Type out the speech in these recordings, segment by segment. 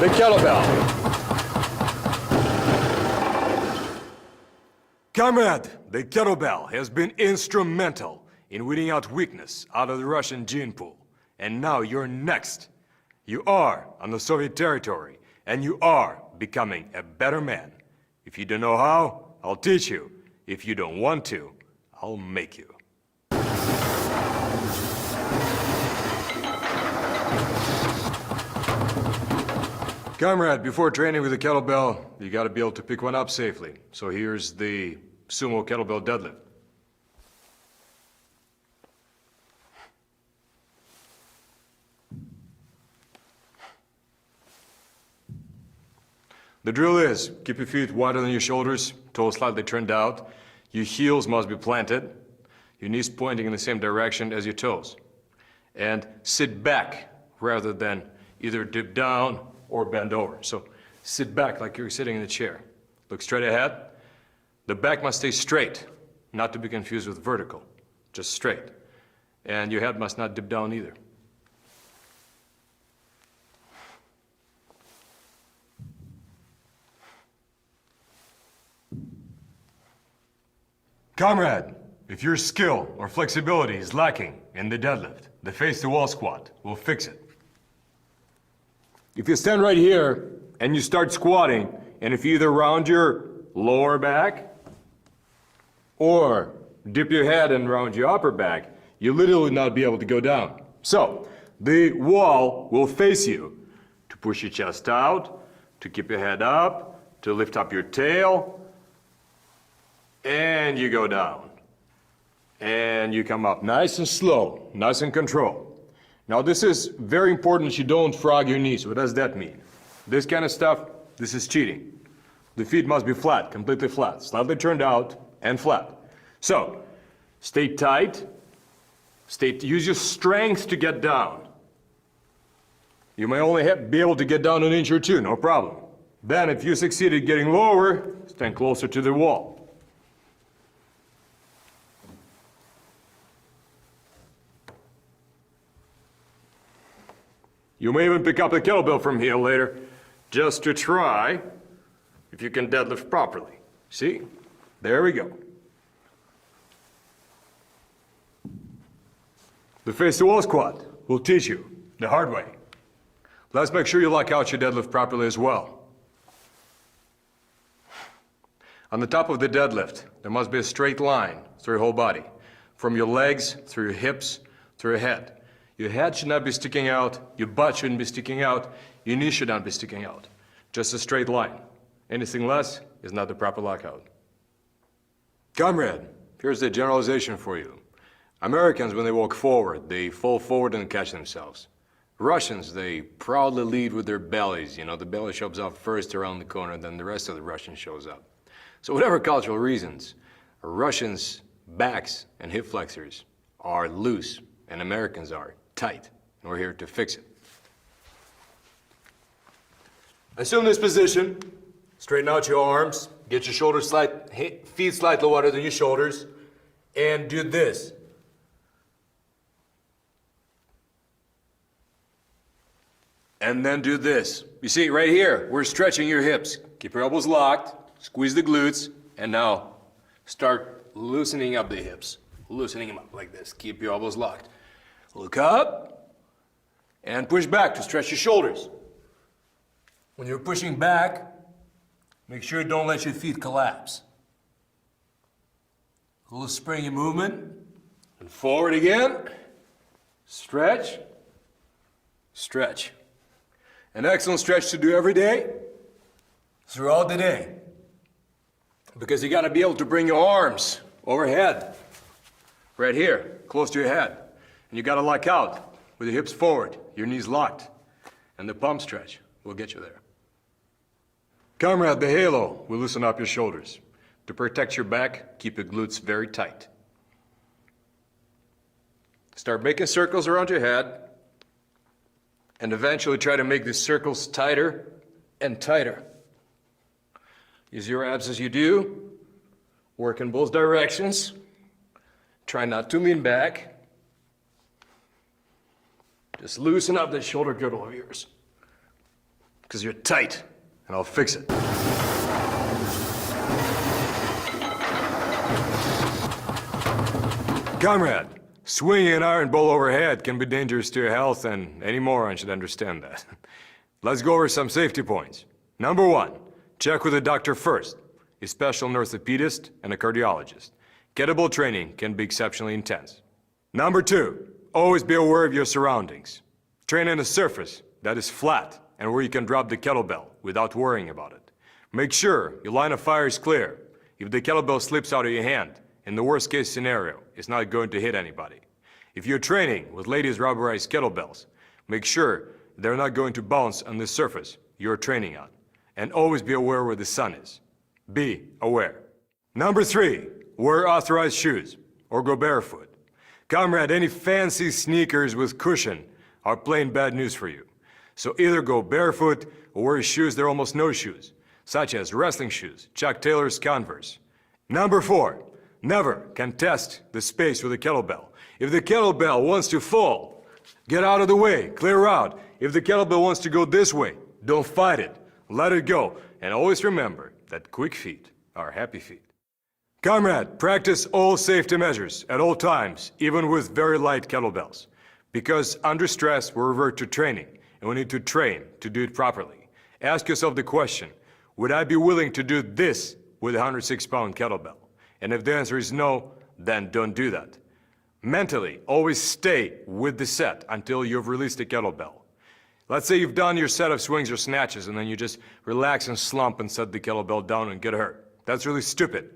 the kettlebell. Comrade, the kettlebell has been instrumental in weeding out weakness out of the Russian gene pool. And now you're next. You are on the Soviet territory, and you are becoming a better man. If you don't know how, I'll teach you. If you don't want to, I'll make you. Comrade, before training with the kettlebell, you gotta be able to pick one up safely. So here's the Sumo kettlebell deadlift. The drill is, keep your feet wider than your shoulders, toes slightly turned out. Your heels must be planted, your knees pointing in the same direction as your toes. And sit back rather than either dip down or bend over. So sit back like you're sitting in a chair. Look straight ahead. The back must stay straight, not to be confused with vertical, just straight. And your head must not dip down either. Comrade, if your skill or flexibility is lacking in the deadlift, the face-to-wall squat will fix it. If you stand right here and you start squatting, and if you either round your lower back or dip your head and round your upper back, you literally will not be able to go down. So, the wall will face you to push your chest out, to keep your head up, to lift up your tail, and you go down. And you come up nice and slow, nice and controlled. Now this is very important that you don't frog your knees. What does that mean? This kind of stuff, this is cheating. The feet must be flat, completely flat, slightly turned out and flat. So, stay tight, use your strength to get down. You may only be able to get down an inch or two, no problem. Then if you succeeded getting lower, stand closer to the wall. You may even pick up the kettlebell from here later, just to try if you can deadlift properly. See? There we go. The face-to-wall squat will teach you the hard way. Let's make sure you lock out your deadlift properly as well. On the top of the deadlift, there must be a straight line through your whole body, from your legs, through your hips, through your head. Your head should not be sticking out, your butt shouldn't be sticking out, your knees should not be sticking out. Just a straight line. Anything less is not the proper lockout. Comrade, here's the generalization for you. Americans, when they walk forward, they fall forward and catch themselves. Russians, they proudly lead with their bellies. You know, the belly shows up first around the corner, then the rest of the Russian shows up. So whatever cultural reasons, Russians' backs and hip flexors are loose, and Americans are tight, and we're here to fix it. Assume this position, straighten out your arms, get your shoulders feet slightly wider than your shoulders, and do this. And then do this. You see, right here, we're stretching your hips. Keep your elbows locked, squeeze the glutes, and now start loosening up the hips. Loosening them up like this. Keep your elbows locked. Look up, and push back to stretch your shoulders. When you're pushing back, make sure you don't let your feet collapse. A little springy movement, and forward again. Stretch, stretch. An excellent stretch to do every day, throughout the day. Because you gotta be able to bring your arms overhead, right here, close to your head. And you gotta lock out with your hips forward, your knees locked, and the palm stretch will get you there. Comrade, the halo will loosen up your shoulders. To protect your back, keep your glutes very tight. Start making circles around your head, and eventually try to make these circles tighter and tighter. Use your abs as you do, work in both directions. Try not to lean back. Just loosen up the shoulder girdle of yours. Because you're tight, and I'll fix it. Comrade, swinging an iron ball overhead can be dangerous to your health, and any moron should understand that. Let's go over some safety points. Number 1, check with a doctor first, a special orthopedist and a cardiologist. Kettlebell training can be exceptionally intense. Number 2, always be aware of your surroundings. Train on a surface that is flat and where you can drop the kettlebell without worrying about it. Make sure your line of fire is clear. If the kettlebell slips out of your hand, in the worst case scenario, it's not going to hit anybody. If you're training with ladies' rubberized kettlebells, make sure they're not going to bounce on the surface you're training on. And always be aware where the sun is. Be aware. Number 3, wear authorized shoes or go barefoot. Comrade, any fancy sneakers with cushion are plain bad news for you. So either go barefoot or wear shoes that are almost no shoes, such as wrestling shoes, Chuck Taylor's Converse. Number 4, never contest the space with a kettlebell. If the kettlebell wants to fall, get out of the way, clear out. If the kettlebell wants to go this way, don't fight it, let it go. And always remember that quick feet are happy feet. Comrade, practice all safety measures at all times, even with very light kettlebells. Because under stress, we revert to training, and we need to train to do it properly. Ask yourself the question, would I be willing to do this with a 106-pound kettlebell? And if the answer is no, then don't do that. Mentally, always stay with the set until you've released the kettlebell. Let's say you've done your set of swings or snatches and then you just relax and slump and set the kettlebell down and get hurt. That's really stupid.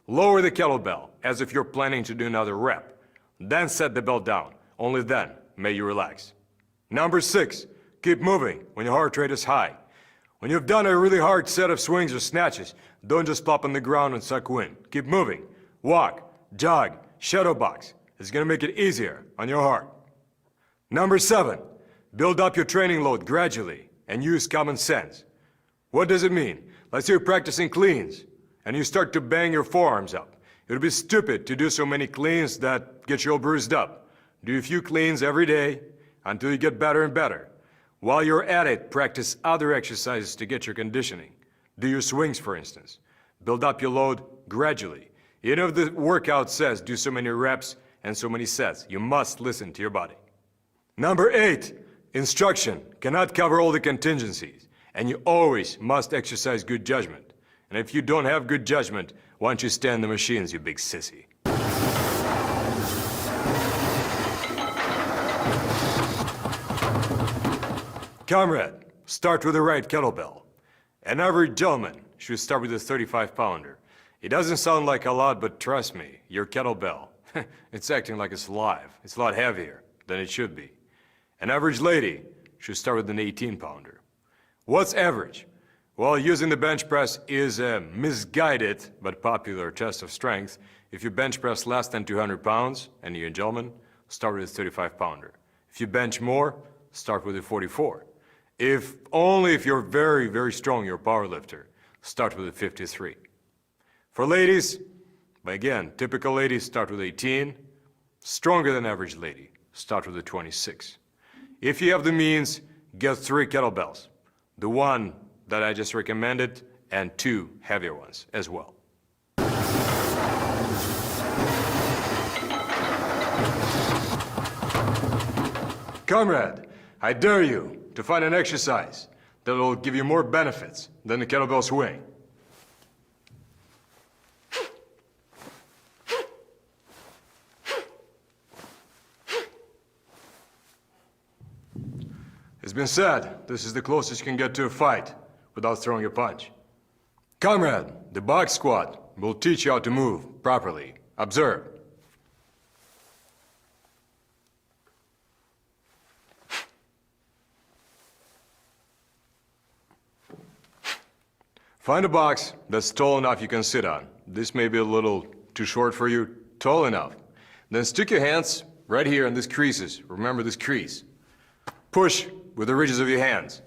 Lower the kettlebell as if you're planning to do another rep. Then set the bell down. Only then may you relax. Number 6, keep moving when your heart rate is high. When you've done a really hard set of swings or snatches, don't just plop on the ground and suck wind. Keep moving. Walk, jog, shadow box. It's gonna make it easier on your heart. Number 7, build up your training load gradually and use common sense. What does it mean? Let's say you're practicing cleans and you start to bang your forearms up. It would be stupid to do so many cleans that get you all bruised up. Do a few cleans every day until you get better and better. While you're at it, practice other exercises to get your conditioning. Do your swings, for instance. Build up your load gradually. Even if the workout says do so many reps and so many sets, you must listen to your body. Number 8, instruction cannot cover all the contingencies, and you always must exercise good judgment. And if you don't have good judgment, why don't you stand the machines, you big sissy? Comrade, start with the right kettlebell. An average gentleman should start with a 35-pounder. It doesn't sound like a lot, but trust me, your kettlebell, it's acting like it's alive. It's a lot heavier than it should be. An average lady should start with an 18-pounder. What's average? Well, using the bench press is a misguided but popular test of strength. If you bench press less than 200 pounds, and you're a gentleman, start with a 35-pounder. If you bench more, start with a 44. Only if you're very, very strong, you're a power lifter, start with a 53. For ladies, but again, typical ladies start with 18. Stronger than average lady, start with a 26. If you have the means, get 3 kettlebells. The one that I just recommended, and 2 heavier ones as well. Comrade, I dare you to find an exercise that will give you more benefits than the kettlebell swing. It's been said, this is the closest you can get to a fight without throwing a punch. Comrade, the box squat will teach you how to move properly. Observe. Find a box that's tall enough you can sit on. This may be a little too short for you. Tall enough. Then stick your hands right here in these creases. Remember this crease. Push with the ridges of your hands.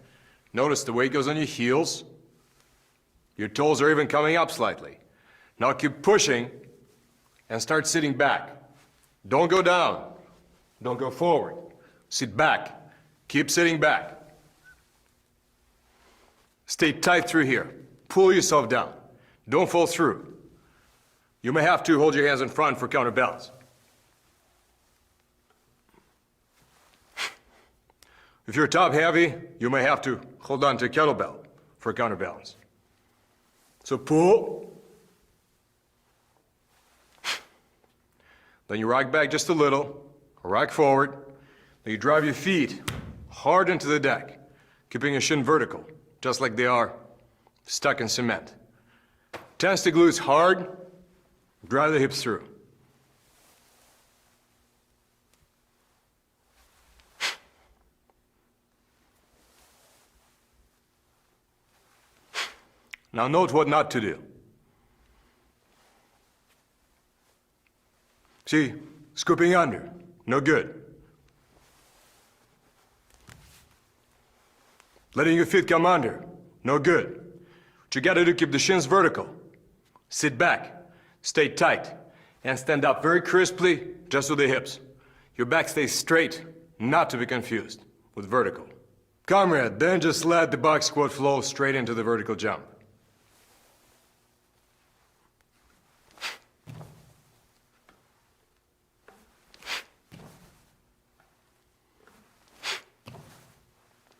Notice the weight goes on your heels. Your toes are even coming up slightly. Now keep pushing and start sitting back. Don't go down. Don't go forward. Sit back. Keep sitting back. Stay tight through here. Pull yourself down. Don't fall through. You may have to hold your hands in front for counterbalance. If you're top heavy, you may have to hold on to a kettlebell for counterbalance. So pull. Then you rock back just a little, rock forward. Then you drive your feet hard into the deck, keeping your shin vertical, just like they are stuck in cement. Tense the glutes hard, drive the hips through. Now note what not to do. See, scooping under, no good. Letting your feet come under, no good. What you gotta do, keep the shins vertical. Sit back, stay tight, and stand up very crisply, just with the hips. Your back stays straight, not to be confused with vertical. Comrade, then just let the box squat flow straight into the vertical jump.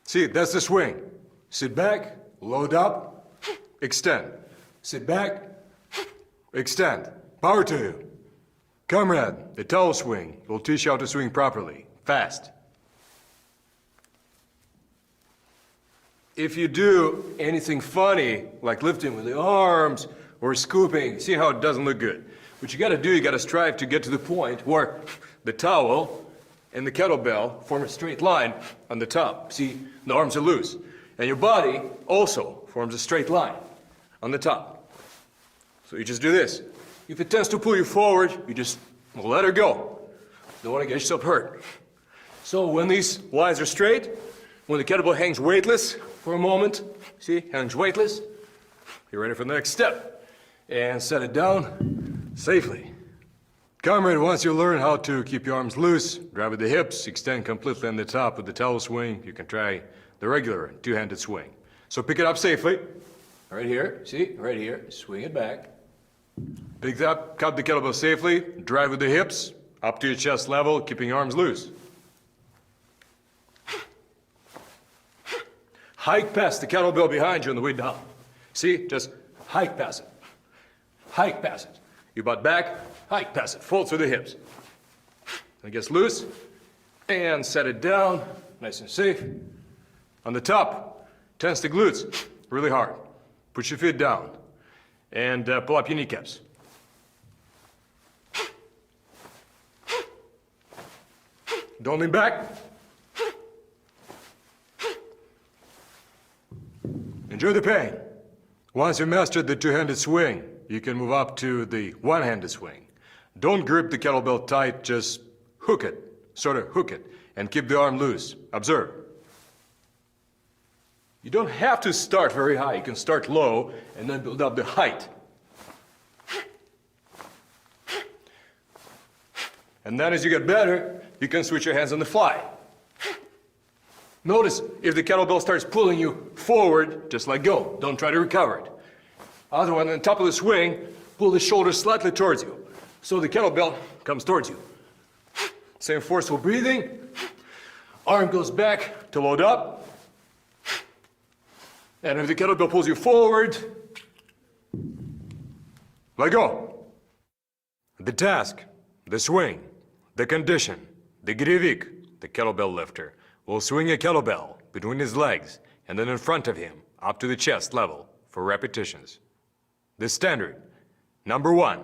See, that's the swing. Sit back, load up, extend. Sit back, extend. Power to you. Comrade, the towel swing will teach you how to swing properly, fast. If you do anything funny, like lifting with the arms or scooping, see how it doesn't look good. What you gotta do, you gotta strive to get to the point where the towel and the kettlebell form a straight line on the top. See, the arms are loose. And your body also forms a straight line on the top. So you just do this. If it tends to pull you forward, you just let her go. Don't want to get yourself hurt. So when these lines are straight, when the kettlebell hangs weightless for a moment, see, hangs weightless, you're ready for the next step. And set it down safely. Comrade, once you learn how to keep your arms loose, drive with the hips, extend completely on the top with the towel swing, you can try the regular two-handed swing. So pick it up safely. Right here, see, right here, swing it back. Pick it up, cut the kettlebell safely, drive with the hips, up to your chest level, keeping your arms loose. Hike past the kettlebell behind you on the way down. See, just hike past it. Hike past it. Your butt back, hike past it, fold through the hips. And it gets loose, and set it down, nice and safe. On the top, tense the glutes really hard. Put your feet down, and pull up your kneecaps. Don't lean back. Enjoy the pain. Once you mastered the two-handed swing, you can move up to the one-handed swing. Don't grip the kettlebell tight, just hook it, sort of hook it, and keep the arm loose. Observe. You don't have to start very high. You can start low and then build up the height. And then as you get better, you can switch your hands on the fly. Notice if the kettlebell starts pulling you forward, just let go. Don't try to recover it. Otherwise, on the top of the swing, pull the shoulders slightly towards you, so the kettlebell comes towards you. Same forceful breathing. Arm goes back to load up. And if the kettlebell pulls you forward, let go. The task, the swing, the condition, the grivik, the kettlebell lifter, will swing a kettlebell between his legs and then in front of him up to the chest level for repetitions. The standard, number 1,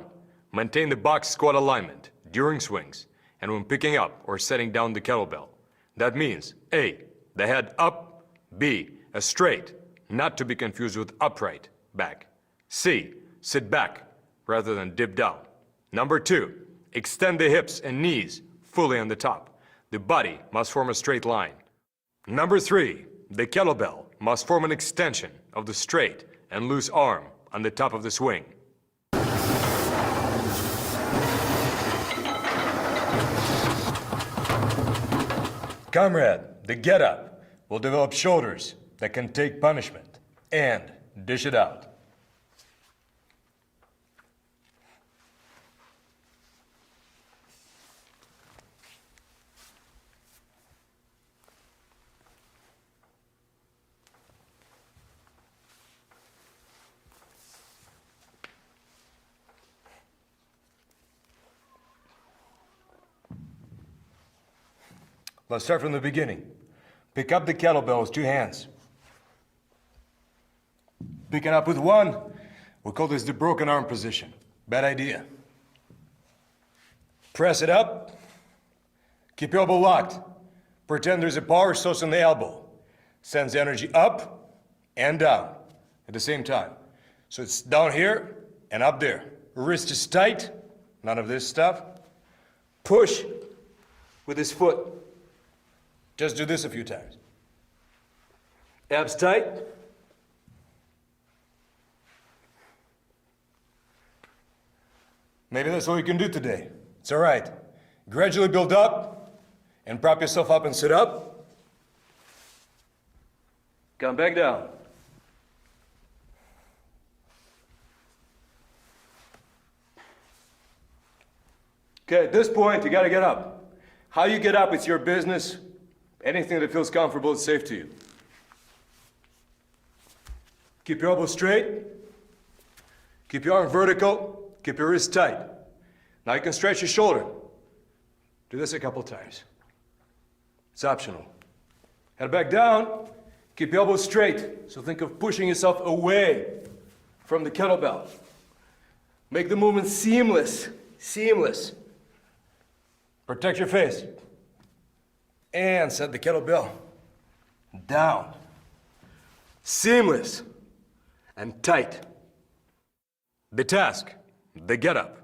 maintain the box squat alignment during swings and when picking up or setting down the kettlebell. That means A, the head up, B, a straight, not to be confused with upright, back. C, sit back rather than dip down. Number 2, extend the hips and knees fully on the top. The body must form a straight line. Number 3, the kettlebell must form an extension of the straight and loose arm on the top of the swing. Comrade, the get-up will develop shoulders that can take punishment and dish it out. Let's start from the beginning. Pick up the kettlebell with 2 hands. Pick it up with one. We'll call this the broken arm position. Bad idea. Press it up. Keep your elbow locked. Pretend there's a power source in the elbow. Sends the energy up and down at the same time. So it's down here and up there. Wrist is tight. None of this stuff. Push with his foot. Just do this a few times. Abs tight. Maybe that's all you can do today. It's all right. Gradually build up and prop yourself up and sit up. Come back down. Okay, at this point, you gotta get up. How you get up, it's your business. Anything that feels comfortable is safe to you. Keep your elbow straight. Keep your arm vertical. Keep your wrist tight. Now you can stretch your shoulder. Do this a couple times. It's optional. Head back down. Keep your elbow straight. So think of pushing yourself away from the kettlebell. Make the movement seamless. Seamless. Protect your face. And set the kettlebell down. Seamless and tight. The task, the getup,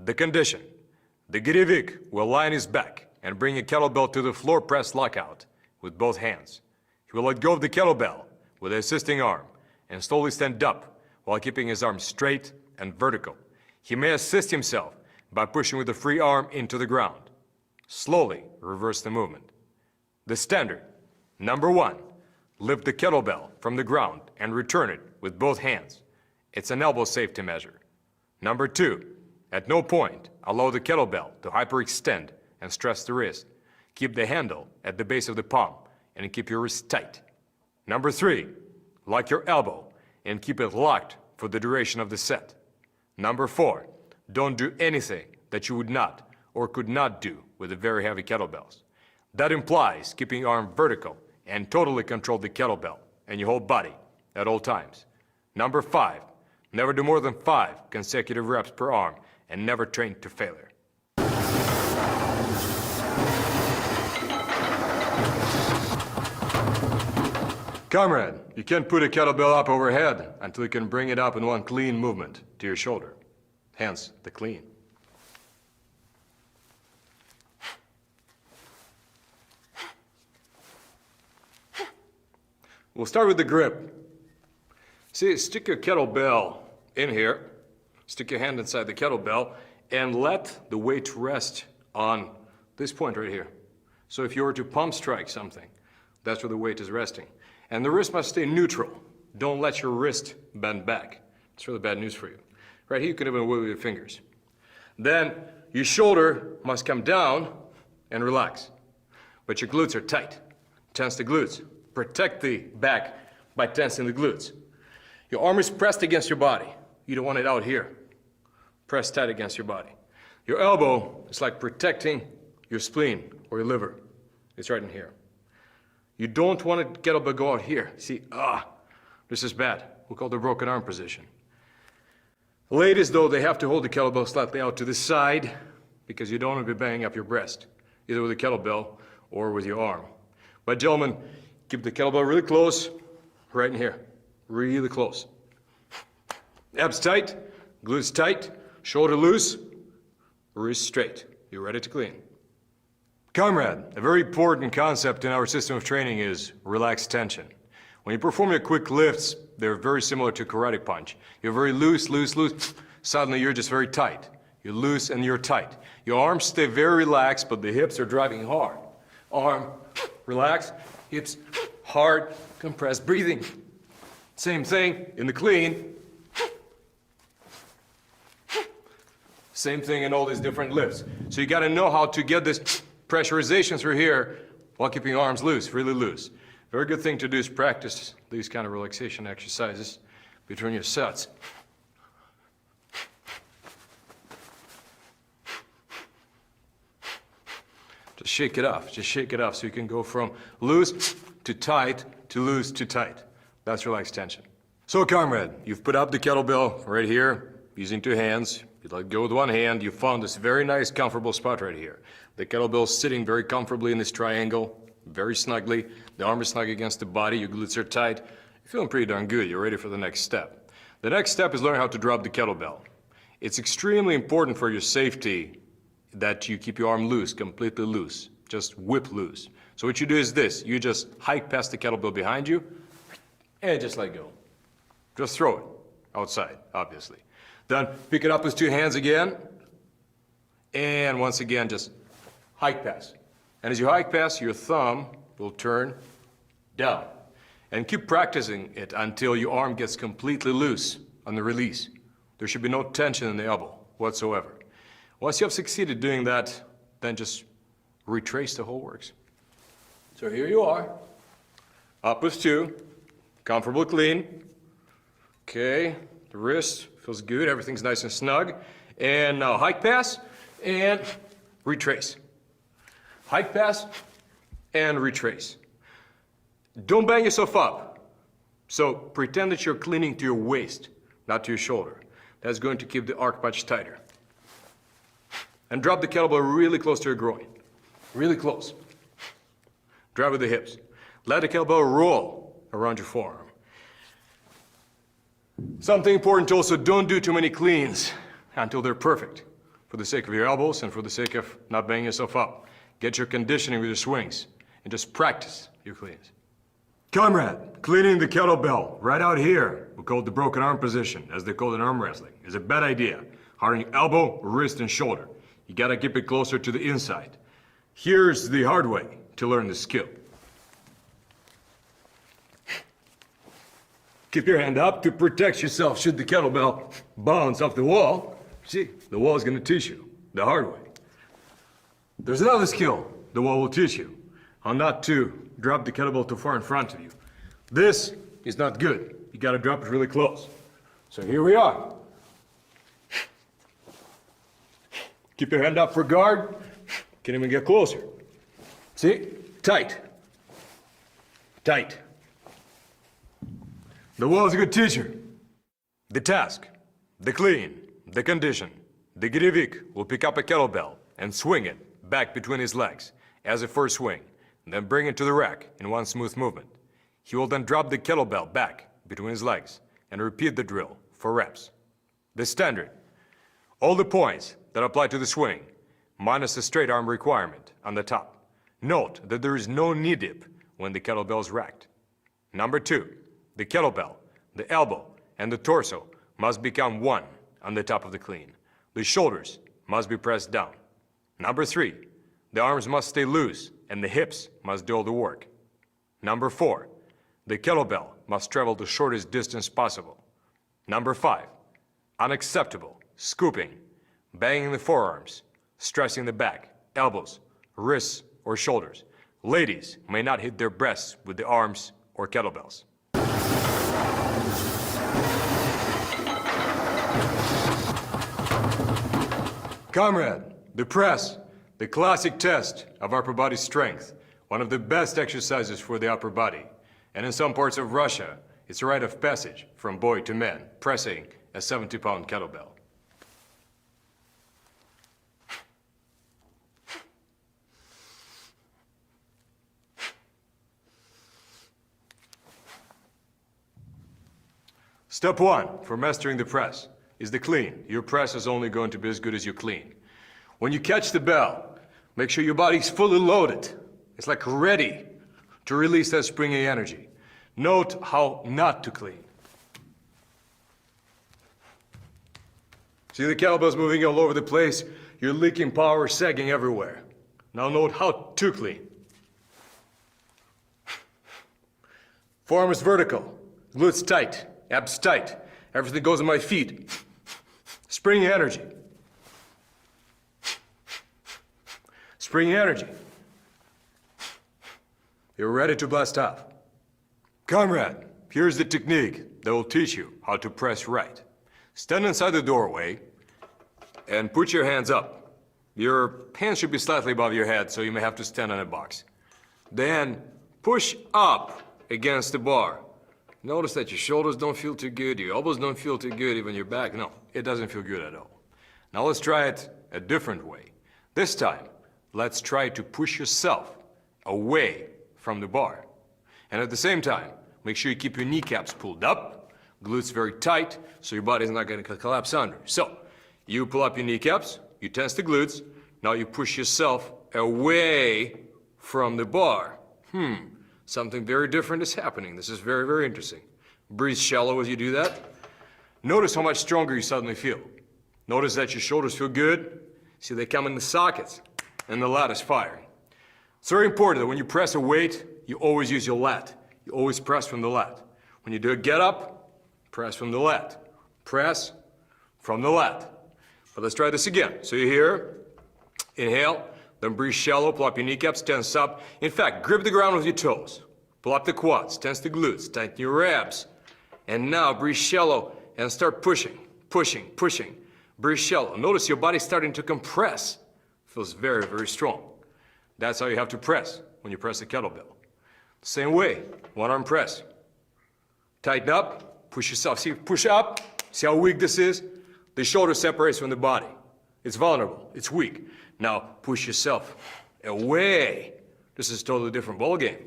the condition. The Girievik will lie on his back and bring a kettlebell to the floor press lockout with both hands. He will let go of the kettlebell with the assisting arm and slowly stand up while keeping his arm straight and vertical. He may assist himself by pushing with the free arm into the ground. Slowly reverse the movement. The standard, number 1, lift the kettlebell from the ground and return it with both hands. It's an elbow safety measure. Number 2, at no point allow the kettlebell to hyperextend and stress the wrist. Keep the handle at the base of the palm and keep your wrist tight. Number 3, lock your elbow and keep it locked for the duration of the set. Number 4, don't do anything that you would not or could not do with the very heavy kettlebells. That implies keeping your arm vertical and totally control the kettlebell and your whole body at all times. Number 5, never do more than 5 consecutive reps per arm and never train to failure. Comrade, you can't put a kettlebell up overhead until you can bring it up in one clean movement to your shoulder. Hence, the clean. We'll start with the grip. See, stick your kettlebell in here, stick your hand inside the kettlebell, and let the weight rest on this point right here. So if you were to pump strike something, that's where the weight is resting. And the wrist must stay neutral. Don't let your wrist bend back. It's really bad news for you. Right here, you can even wiggle your fingers. Then your shoulder must come down and relax. But your glutes are tight. Tense the glutes. Protect the back by tensing the glutes. Your arm is pressed against your body. You don't want it out here. Press tight against your body. Your elbow is like protecting your spleen or your liver. It's right in here. You don't want to kettlebell go out here. See, this is bad. We'll call it the broken arm position. Ladies, though, they have to hold the kettlebell slightly out to the side because you don't want to be banging up your breast, either with the kettlebell or with your arm. But gentlemen, keep the kettlebell really close, right in here, really close. Abs tight, glutes tight, shoulder loose, wrist straight. You're ready to clean. Comrade, a very important concept in our system of training is relaxed tension. When you perform your quick lifts, they're very similar to karate punch. You're very loose, loose, loose. Suddenly you're just very tight. You're loose and you're tight. Your arms stay very relaxed, but the hips are driving hard. Arm, relax, hips, hard, compressed breathing. Same thing in the clean. Same thing in all these different lifts. So you gotta know how to get this pressurization through here while keeping your arms loose, really loose. Very good thing to do is practice these kind of relaxation exercises between your sets. Just shake it off so you can go from loose to tight to loose to tight. That's relaxed tension. So Comrade, you've put up the kettlebell right here using two hands. You let go with one hand. You found this very nice comfortable spot right here. The kettlebell's sitting very comfortably in this triangle, very snugly. The arm is snug against the body, your glutes are tight. You're feeling pretty darn good. You're ready for the next step. The next step is learning how to drop the kettlebell. It's extremely important for your safety that you keep your arm loose, completely loose, just whip loose. So what you do is this, you just hike past the kettlebell behind you and just let go. Just throw it outside, obviously. Then pick it up with two hands again, and once again, just hike past. And as you hike past, your thumb will turn down. And keep practicing it until your arm gets completely loose on the release. There should be no tension in the elbow whatsoever. Once you have succeeded doing that, then just retrace the whole works. So here you are, up with two, comfortable clean. Okay, the wrist feels good, everything's nice and snug. And now hike pass and retrace. Hike pass and retrace. Don't bang yourself up. So pretend that you're cleaning to your waist, not to your shoulder. That's going to keep the arc much tighter. And drop the kettlebell really close to your groin. Really close. Drive with the hips. Let the kettlebell roll around your forearm. Something important also, don't do too many cleans until they're perfect. For the sake of your elbows and for the sake of not banging yourself up. Get your conditioning with your swings and just practice your cleans. Comrade, cleaning the kettlebell right out here, we call it the broken arm position, as they call it in arm wrestling, is a bad idea. Hard on your elbow, wrist, and shoulder. You gotta keep it closer to the inside. Here's the hard way to learn the skill. Keep your hand up to protect yourself should the kettlebell bounce off the wall. See, the wall is gonna teach you the hard way. There's another skill the wall will teach you, how not to drop the kettlebell too far in front of you. This is not good. You gotta drop it really close. So here we are. Keep your hand up for guard. Can't even get closer. See? Tight. Tight. The wall is a good teacher. The task, the clean, the condition. The Gyrevik will pick up a kettlebell and swing it back between his legs as a first swing, then bring it to the rack in one smooth movement. He will then drop the kettlebell back between his legs and repeat the drill for reps. The standard, all the points that apply to the swing, minus the straight arm requirement on the top. Note that there is no knee dip when the kettlebell is racked. Number 2, the kettlebell, the elbow, and the torso must become one on the top of the clean. The shoulders must be pressed down. Number 3, the arms must stay loose and the hips must do all the work. Number 4, the kettlebell must travel the shortest distance possible. Number 5, unacceptable, scooping, banging the forearms, stressing the back, elbows, wrists, or shoulders. Ladies may not hit their breasts with the arms or kettlebells. Comrade, the press, the classic test of upper body strength, one of the best exercises for the upper body. And in some parts of Russia, it's a rite of passage from boy to man, pressing a 70-pound kettlebell. Step 1 for mastering the press is the clean. Your press is only going to be as good as your clean. When you catch the bell, make sure your body's fully loaded. It's like ready to release that springy energy. Note how not to clean. See the kettlebells moving all over the place? You're leaking power, sagging everywhere. Now note how to clean. Forearm is vertical. Glutes tight, abs tight. Everything goes on my feet. Springy energy. Springy energy. You're ready to blast off. Comrade, here's the technique that will teach you how to press right. Stand inside the doorway and put your hands up. Your hands should be slightly above your head, so you may have to stand on a box. Then push up against the bar. Notice that your shoulders don't feel too good, your elbows don't feel too good, even your back. No, it doesn't feel good at all. Now let's try it a different way. This time, let's try to push yourself away from the bar. And at the same time, make sure you keep your kneecaps pulled up, glutes very tight, so your body's not going to collapse under. So, you pull up your kneecaps, you tense the glutes, now you push yourself away from the bar. Something very different is happening. This is very, very interesting. Breathe shallow as you do that. Notice how much stronger you suddenly feel. Notice that your shoulders feel good. See, they come in the sockets, and the lat is firing. It's very important that when you press a weight, you always use your lat. You always press from the lat. When you do a get up, press from the lat. Press from the lat. But let's try this again. So you're here, inhale, then breathe shallow, pull up your kneecaps, tense up. In fact, grip the ground with your toes. Pull up the quads, tense the glutes, tighten your abs. And now breathe shallow and start pushing, pushing, pushing. Breathe shallow. Notice your body's starting to compress. Feels very, very strong. That's how you have to press when you press the kettlebell. Same way, one arm press. Tighten up, push yourself. See, push up. See how weak this is? The shoulder separates from the body. It's vulnerable, it's weak. Now push yourself away. This is a totally different ball game.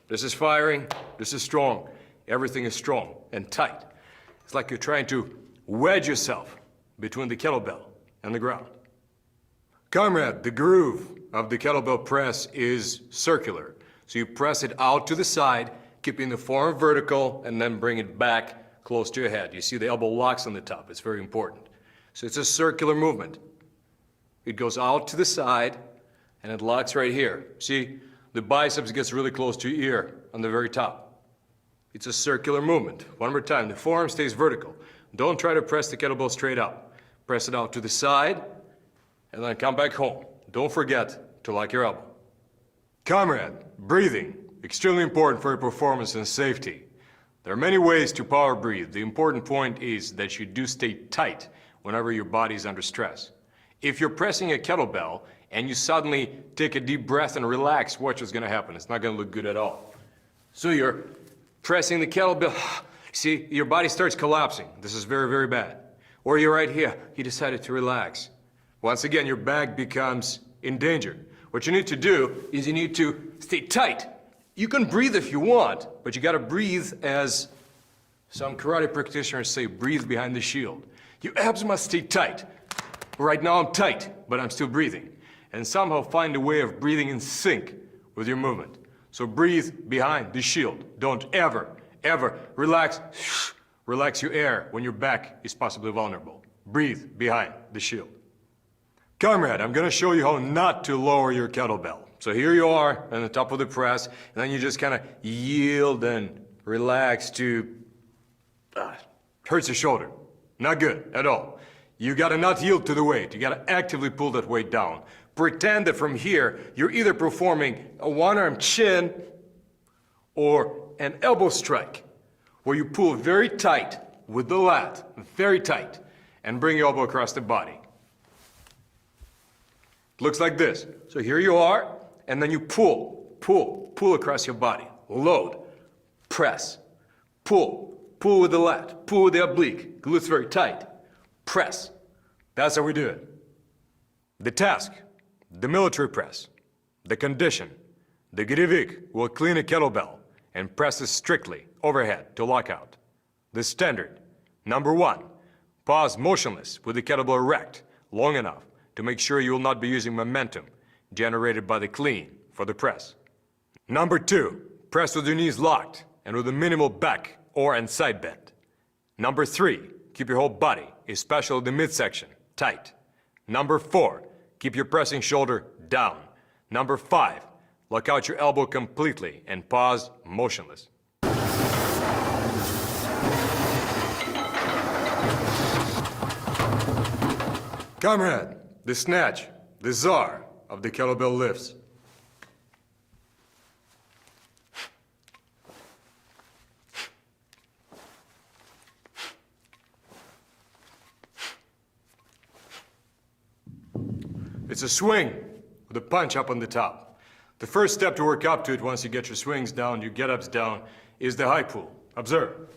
This is firing, this is strong. Everything is strong and tight. It's like you're trying to wedge yourself between the kettlebell and the ground. Comrade, the groove of the kettlebell press is circular. So you press it out to the side, keeping the forearm vertical, and then bring it back close to your head. You see the elbow locks on the top. It's very important. So it's a circular movement. It goes out to the side, and it locks right here. See, the biceps gets really close to your ear on the very top. It's a circular movement. One more time, the forearm stays vertical. Don't try to press the kettlebell straight up. Press it out to the side, and then come back home. Don't forget to lock your elbow. Comrade, breathing, extremely important for your performance and safety. There are many ways to power breathe. The important point is that you do stay tight whenever your body is under stress. If you're pressing a kettlebell and you suddenly take a deep breath and relax, watch what's going to happen. It's not going to look good at all. So you're pressing the kettlebell. See, your body starts collapsing. This is very, very bad. Or you're right here. You decided to relax. Once again, your back becomes in danger. What you need to do is you need to stay tight. You can breathe if you want, but you got to breathe as some karate practitioners say, breathe behind the shield. Your abs must stay tight. Right now I'm tight, but I'm still breathing. And somehow find a way of breathing in sync with your movement. So breathe behind the shield. Don't ever, ever relax your air when your back is possibly vulnerable. Breathe behind the shield. Comrade, I'm going to show you how not to lower your kettlebell. So here you are on the top of the press, and then you just kind of yield and relax to, hurts your shoulder. Not good at all. You got to not yield to the weight. You got to actively pull that weight down. Pretend that from here, you're either performing a one-arm chin or an elbow strike, where you pull very tight with the lat, very tight, and bring your elbow across the body. Looks like this. So here you are, and then you pull across your body. Load, press, pull with the lat, pull with the oblique, glutes very tight, press. That's how we do it. The task, the military press, the condition, the gyrivik will clean a kettlebell and presses strictly overhead to lockout. The standard, number 1, pause motionless with the kettlebell erect long enough to make sure you will not be using momentum generated by the clean for the press. Number 2, press with your knees locked and with a minimal back or and side bend. Number 3, keep your whole body, especially the midsection, tight. Number 4, keep your pressing shoulder down. Number 5, lock out your elbow completely and pause motionless. Comrade, the snatch, the czar of the kettlebell lifts. It's a swing with a punch up on the top. The first step to work up to it once you get your swings down, your get-ups down, is the high pull. Observe.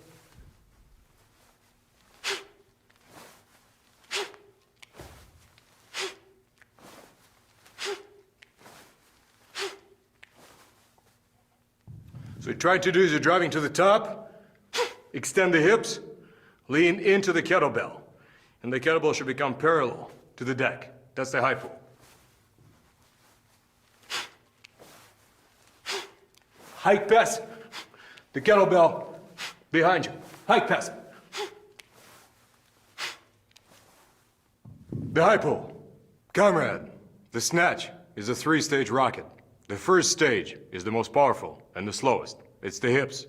So what you're trying to do is you're driving to the top, extend the hips, lean into the kettlebell, and the kettlebell should become parallel to the deck. That's the high pull. Hike past the kettlebell behind you. Hike past it. The high pull. Comrade, the snatch is a three-stage rocket. The first stage is the most powerful and the slowest. It's the hips.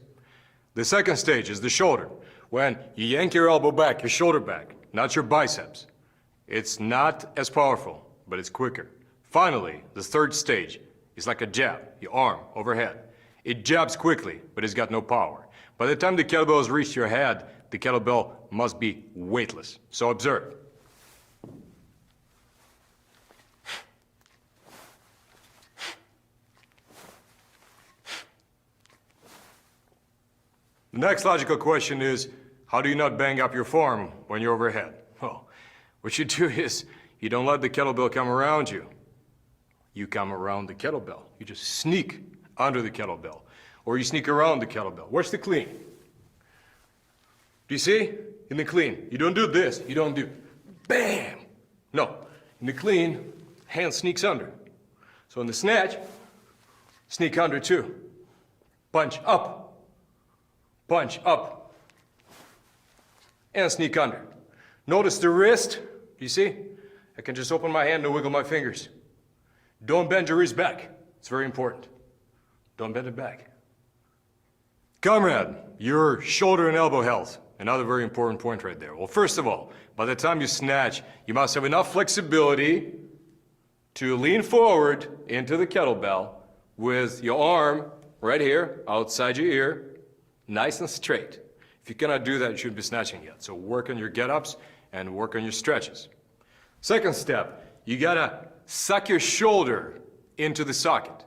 The second stage is the shoulder. When you yank your elbow back, your shoulder back, not your biceps. It's not as powerful, but it's quicker. Finally, the third stage is like a jab, your arm overhead. It jabs quickly, but it's got no power. By the time the kettlebell has reached your head, the kettlebell must be weightless. So observe. The next logical question is, how do you not bang up your forearm when you're overhead? Well, what you do is, you don't let the kettlebell come around you. You come around the kettlebell. You just sneak under the kettlebell, or you sneak around the kettlebell. Watch the clean. Do you see? In the clean, you don't do this. You don't do bam. No. In the clean, hand sneaks under. So in the snatch, sneak under too. Punch up, and sneak under. Notice the wrist. You see? I can just open my hand and wiggle my fingers. Don't bend your wrist back. It's very important. Don't bend it back. Comrade, your shoulder and elbow health. Another very important point right there. Well, first of all, by the time you snatch, you must have enough flexibility to lean forward into the kettlebell with your arm right here, outside your ear, nice and straight. If you cannot do that, you shouldn't be snatching yet. So work on your get-ups and work on your stretches. Second step, you gotta suck your shoulder into the socket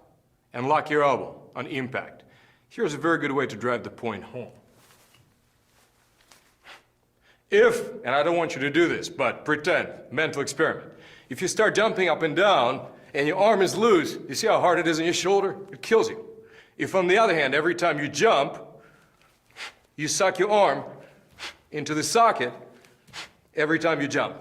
and lock your elbow on impact. Here's a very good way to drive the point home. If, and I don't want you to do this, but pretend, mental experiment. If you start jumping up and down and your arm is loose, you see how hard it is on your shoulder? It kills you. If on the other hand, every time you jump, you suck your arm into the socket every time you jump,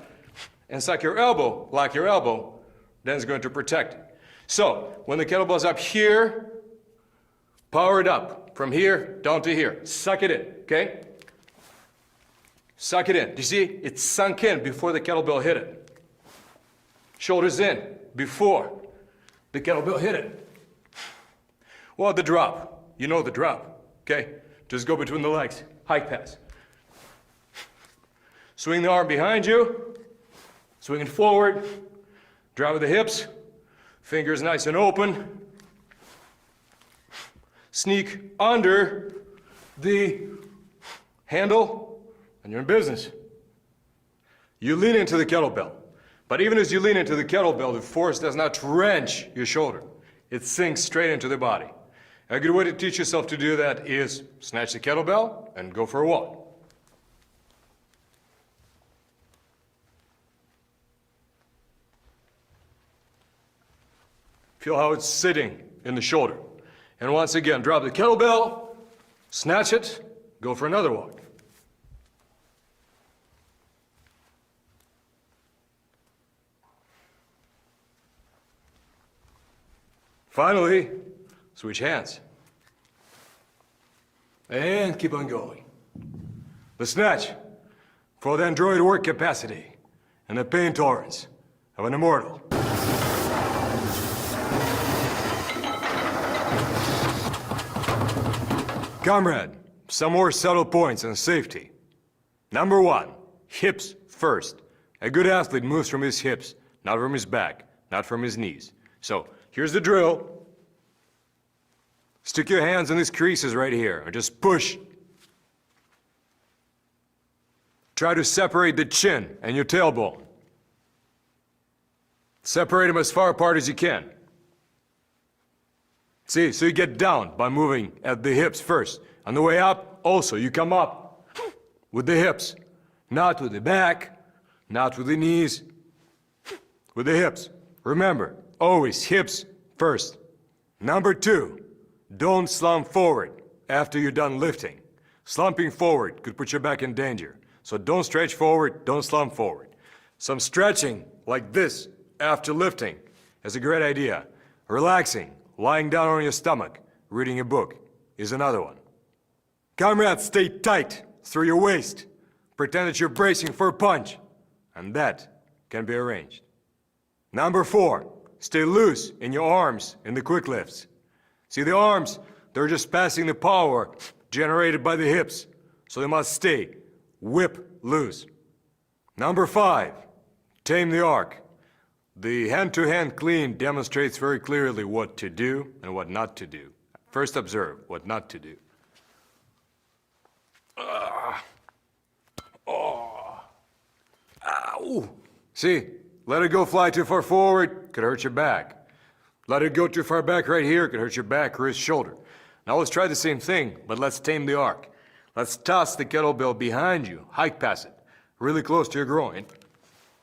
and suck your elbow, lock your elbow, then it's going to protect it. So, when the kettlebell's up here, power it up. From here, down to here. Suck it in, okay? Suck it in. Do you see? It's sunk in before the kettlebell hit it. Shoulders in before the kettlebell hit it. Well, the drop. You know the drop, okay? Just go between the legs. Hike pass. Swing the arm behind you. Swing it forward. Drive with the hips. Fingers nice and open. Sneak under the handle, and you're in business. You lean into the kettlebell. But even as you lean into the kettlebell, the force does not wrench your shoulder. It sinks straight into the body. A good way to teach yourself to do that is snatch the kettlebell and go for a walk. Feel how it's sitting in the shoulder. And once again, drop the kettlebell, snatch it, go for another walk. Finally, switch hands. And keep on going. The snatch for the android work capacity and the pain tolerance of an immortal. Comrade, some more subtle points on safety. Number one, hips first. A good athlete moves from his hips, not from his back, not from his knees. So, here's the drill. Stick your hands in these creases right here and just push. Try to separate the chin and your tailbone. Separate them as far apart as you can. See, so you get down by moving at the hips first. On the way up, also, you come up with the hips. Not with the back, not with the knees, with the hips. Remember, always hips first. Number 2, don't slump forward after you're done lifting. Slumping forward could put your back in danger. So don't stretch forward, don't slump forward. Some stretching like this after lifting is a great idea. Relaxing, lying down on your stomach, reading a book is another one. Comrade, stay tight through your waist. Pretend that you're bracing for a punch, and that can be arranged. Number 4, stay loose in your arms in the quick lifts. See, the arms, they're just passing the power generated by the hips, so they must stay whip loose. Number 5, tame the arc. The hand-to-hand clean demonstrates very clearly what to do and what not to do. First observe what not to do. Ow. See, let it go fly too far forward, could hurt your back. Let it go too far back right here, could hurt your back, wrist, shoulder. Now let's try the same thing, but let's tame the arc. Let's toss the kettlebell behind you, hike past it, really close to your groin.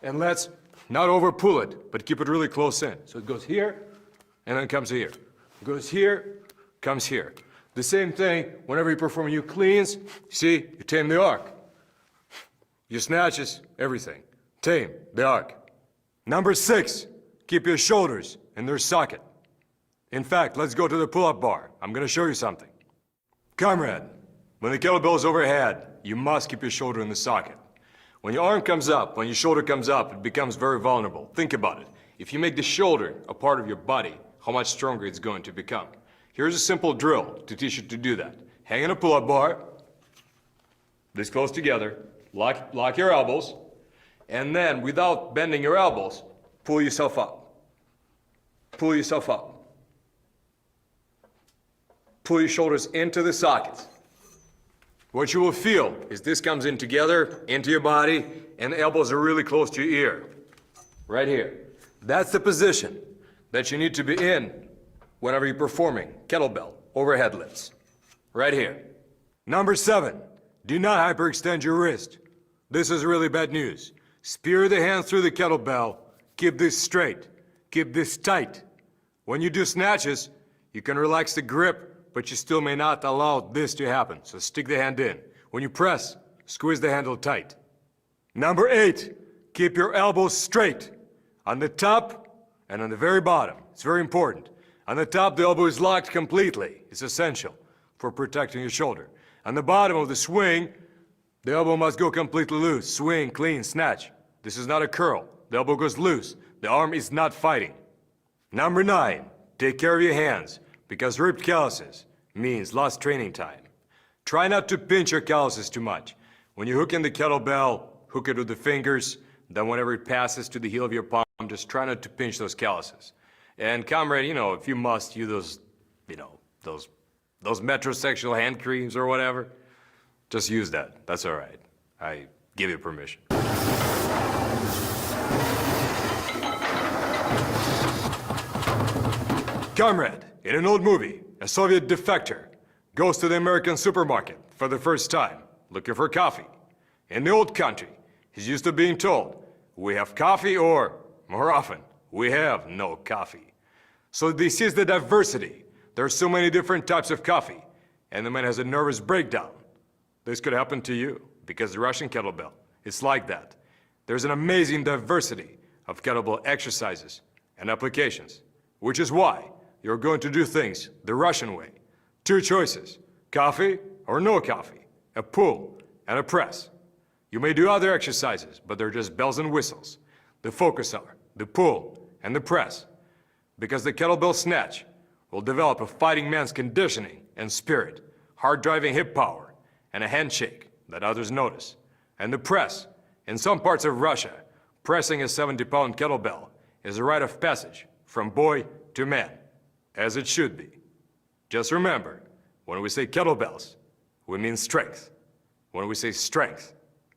And let's not over pull it, but keep it really close in. So it goes here, and then comes here. It goes here, comes here. The same thing whenever you perform new cleans. See, you tame the arc. Your snatches, everything. Tame the arc. Number 6, keep your shoulders in their socket. In fact, let's go to the pull-up bar. I'm gonna show you something. Comrade, when the kettlebell is overhead, you must keep your shoulder in the socket. When your arm comes up, when your shoulder comes up, it becomes very vulnerable. Think about it. If you make the shoulder a part of your body, how much stronger it's going to become. Here's a simple drill to teach you to do that. Hang in a pull-up bar, this close together, lock your elbows, and then without bending your elbows, pull yourself up. Pull yourself up. Pull your shoulders into the sockets. What you will feel is this comes in together, into your body, and the elbows are really close to your ear. Right here. That's the position that you need to be in whenever you're performing kettlebell overhead lifts. Right here. Number 7, do not hyperextend your wrist. This is really bad news. Spear the hand through the kettlebell. Keep this straight. Keep this tight. When you do snatches, you can relax the grip, but you still may not allow this to happen, so stick the hand in. When you press, squeeze the handle tight. Number 8, keep your elbows straight. On the top and on the very bottom. It's very important. On the top, the elbow is locked completely. It's essential for protecting your shoulder. On the bottom of the swing, the elbow must go completely loose. Swing, clean, snatch. This is not a curl. The elbow goes loose. The arm is not fighting. Number 9, take care of your hands, because ripped calluses means lost training time. Try not to pinch your calluses too much. When you hook in the kettlebell, hook it with the fingers, then whenever it passes to the heel of your palm, just try not to pinch those calluses. And Comrade, if you must, use those, those metrosexual hand creams or whatever, just use that. That's all right. I give you permission. Comrade, in an old movie, a Soviet defector goes to the American supermarket for the first time, looking for coffee. In the old country, he's used to being told, we have coffee, or, more often, we have no coffee. So this is the diversity. There are so many different types of coffee, and the man has a nervous breakdown. This could happen to you, because the Russian kettlebell, it's like that. There's an amazing diversity of kettlebell exercises and applications, which is why you're going to do things the Russian way. 2 choices, coffee or no coffee, a pull and a press. You may do other exercises, but they're just bells and whistles. The focus are the pull and the press, because the kettlebell snatch will develop a fighting man's conditioning and spirit, hard-driving hip power, and a handshake that others notice. And the press, in some parts of Russia, Pressing a 70-pound kettlebell is a rite of passage from boy to man, as it should be. Just remember, when we say kettlebells, we mean strength. When we say strength,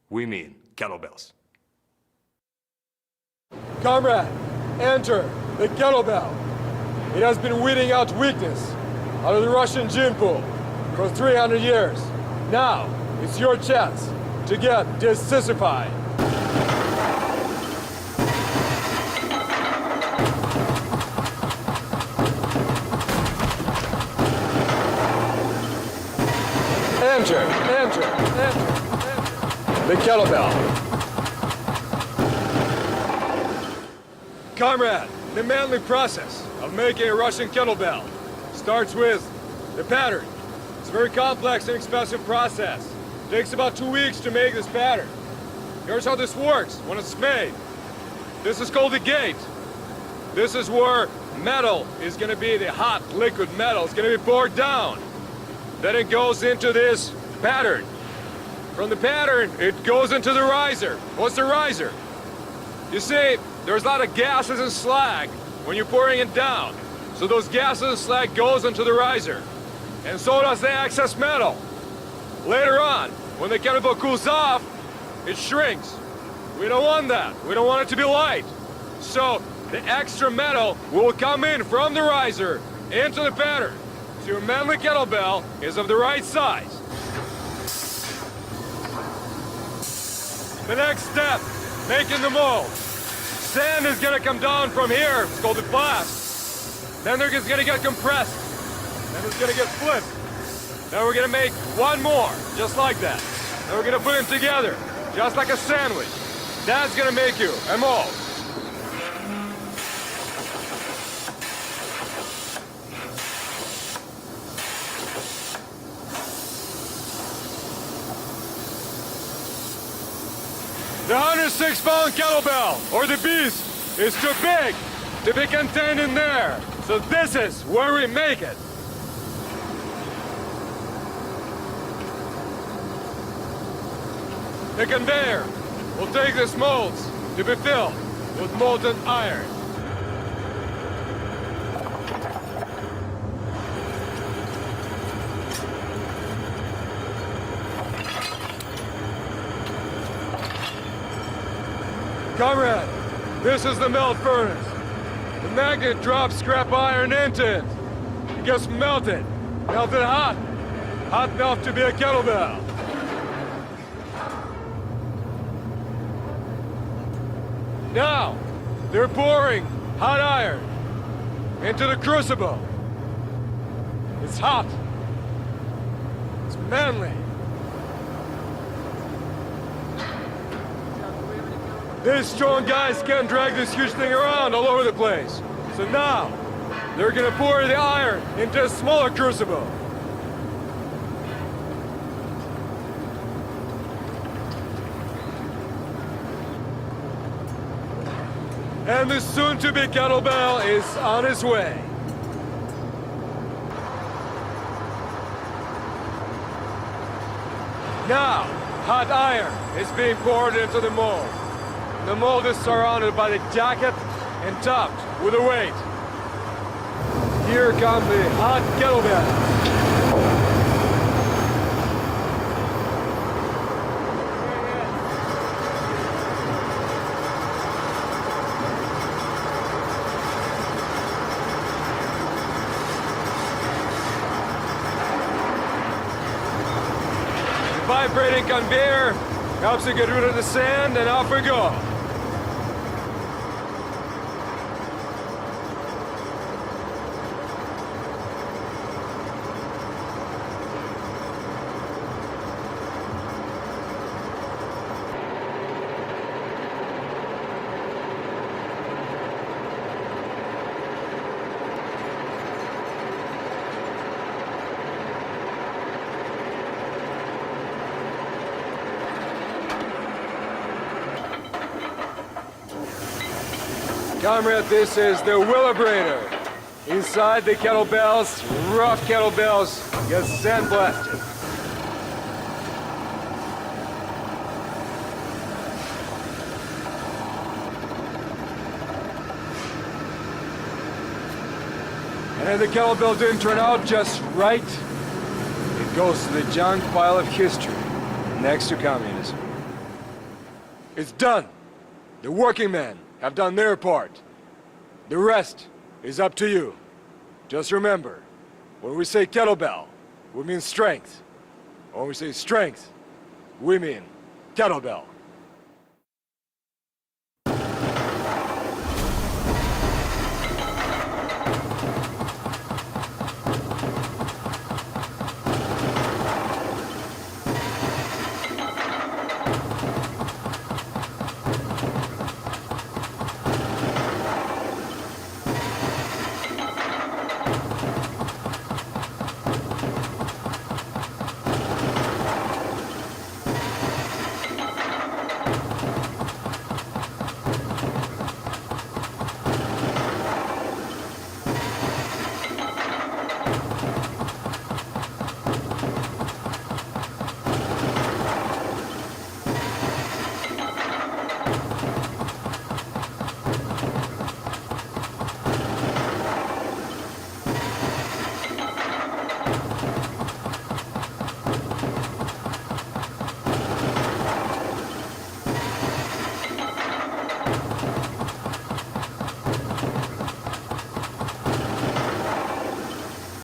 we mean kettlebells. Comrade, enter the kettlebell. It has been weeding out weakness out of the Russian gene pool for 300 years. Now, it's your chance to get desissified. Enter the kettlebell. Comrade, the manly process of making a Russian kettlebell starts with the pattern. It's a very complex and expensive process. It takes about 2 weeks to make this pattern. Here's how this works when it's made. This is called the gate. This is where metal is going to be, the hot liquid metal is going to be poured down. Then it goes into this pattern. From the pattern, it goes into the riser. What's the riser? You see, there's a lot of gases and slag when you're pouring it down. So those gases and slag goes into the riser. And so does the excess metal. Later on, when the kettlebell cools off, it shrinks. We don't want that. We don't want it to be light. So the extra metal will come in from the riser into the pattern. So your manly kettlebell is of the right size. The next step, making the mold. Sand is gonna come down from here, it's called the blast. Then they're just gonna get compressed. Then it's gonna get flipped. Then we're gonna make one more, just like that. Then we're gonna put them together, just like a sandwich. That's gonna make you a mold. The 106-pound kettlebell, or the beast, is too big to be contained in there. So this is where we make it. The conveyor will take these molds to be filled with molten iron. Comrade, this is the melt furnace. The magnet drops scrap iron into it. It gets melted hot. Hot enough to be a kettlebell. Now, they're pouring hot iron into the crucible. It's hot. It's manly. These strong guys can't drag this huge thing around all over the place. So now, they're gonna pour the iron into a smaller crucible. And the soon-to-be kettlebell is on its way. Now, hot iron is being poured into the mold. The mold is surrounded by the jacket and topped with a weight. Here come the hot kettlebells. The vibrating conveyor helps you get rid of the sand, and off we go. Comrade, this is the Wheelabrator. Inside the kettlebells, rough kettlebells, get sandblasted. And if the kettlebell didn't turn out just right, it goes to the junk pile of history next to communism. It's done. The working men have done their part. The rest is up to you. Just remember, when we say kettlebell, we mean strength. When we say strength, we mean kettlebell.